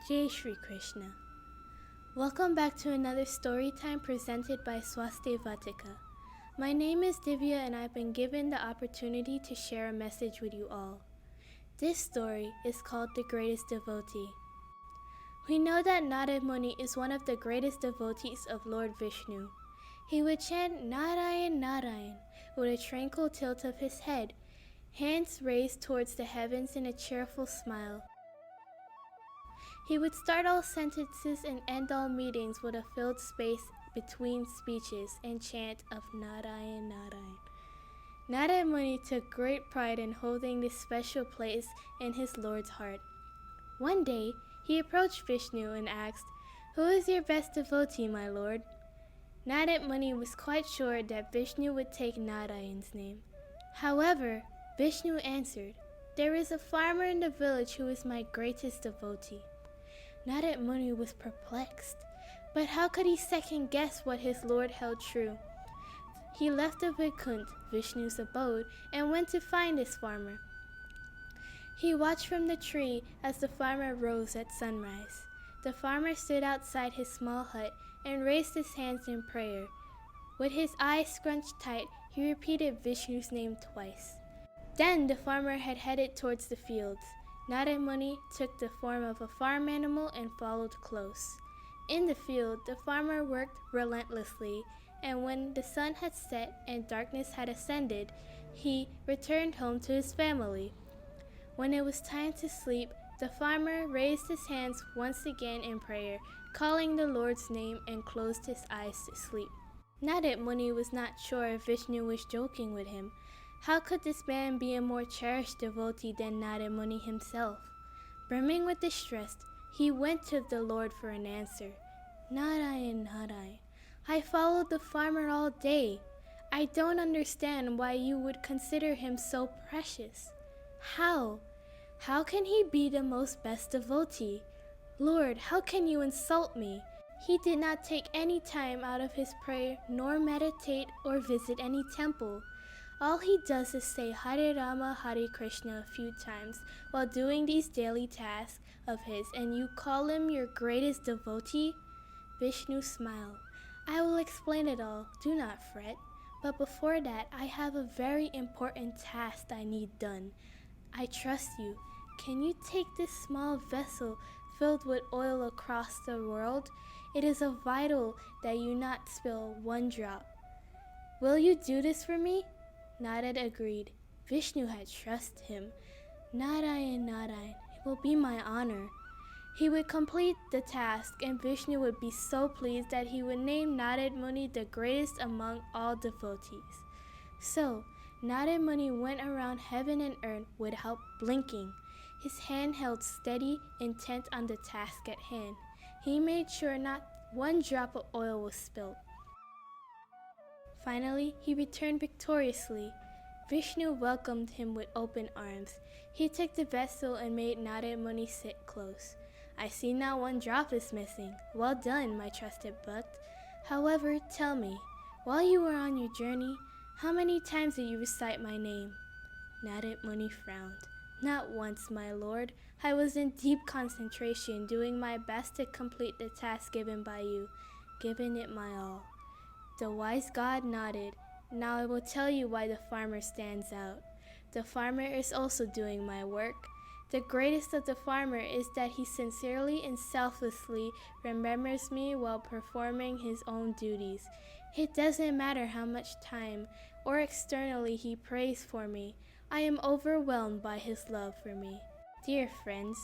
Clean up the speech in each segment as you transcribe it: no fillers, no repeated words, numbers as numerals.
Jai Shri Krishna. Welcome back to another story time presented by Swasti Vaatika. My name is Diviyaa and I've been given the opportunity to share a message with you all. This story is called The Greatest Devotee. We know that Narada Muni is one of the greatest devotees of Lord Vishnu. He would chant Narayan Narayan with a tranquil tilt of his head, hands raised towards the heavens in a cheerful smile. He would start all sentences and end all meetings with a filled space between speeches and chant of Narayan Narayan. Narada Muni took great pride in holding this special place in his Lord's heart. One day, he approached Vishnu and asked, "Who is your best devotee, my Lord?" Narada Muni was quite sure that Vishnu would take Narayan's name. However, Vishnu answered, "There is a farmer in the village who is my greatest devotee." Narada Muni was perplexed, but how could he second guess what his Lord held true? He left the Vaikunt, Vishnu's abode, and went to find this farmer. He watched from the tree as the farmer rose at sunrise. The farmer stood outside his small hut and raised his hands in prayer. With his eyes scrunched tight, he repeated Vishnu's name twice. Then the farmer had headed towards the fields. Narada Muni took the form of a farm animal and followed close. In the field, the farmer worked relentlessly, and when the sun had set and darkness had ascended, he returned home to his family. When it was time to sleep, the farmer raised his hands once again in prayer, calling the Lord's name, and closed his eyes to sleep. Narada Muni was not sure if Vishnu was joking with him. How could this man be a more cherished devotee than Narada Muni himself? Brimming with distress, he went to the Lord for an answer. "Narayan, Narayan, I followed the farmer all day. I don't understand why you would consider him so precious. How? How can he be the most best devotee? Lord, how can you insult me? He did not take any time out of his prayer, nor meditate or visit any temple. All he does is say Hare Rama, Hare Krishna a few times while doing these daily tasks of his, and you call him your greatest devotee?" Vishnu smiled. "I will explain it all, do not fret. But before that, I have a very important task I need done. I trust you. Can you take this small vessel filled with oil across the world? It is vital that you not spill one drop. Will you do this for me?" Narada agreed. Vishnu had trusted him. "Narayan, Narayan, it will be my honor." He would complete the task, and Vishnu would be so pleased that he would name Narada Muni the greatest among all devotees. So, Narada Muni went around heaven and earth without blinking, his hand held steady, intent on the task at hand. He made sure not one drop of oil was spilled. Finally, he returned victoriously. Vishnu welcomed him with open arms. He took the vessel and made Narada Muni sit close. "I see not one drop is missing. Well done, my trusted Bhakt. However, tell me, while you were on your journey, how many times did you recite my name?" Narada Muni frowned. "Not once, my lord. I was in deep concentration, doing my best to complete the task given by you, giving it my all." The wise god nodded. "Now I will tell you why the farmer stands out. The farmer is also doing my work. The greatest of the farmer is that he sincerely and selflessly remembers me while performing his own duties. It doesn't matter how much time or externally he prays for me. I am overwhelmed by his love for me." Dear friends,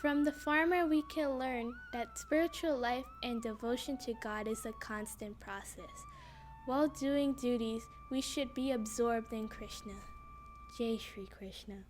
from the farmer we can learn that spiritual life and devotion to God is a constant process. While doing duties, we should be absorbed in Krishna. Jai Shri Krishna.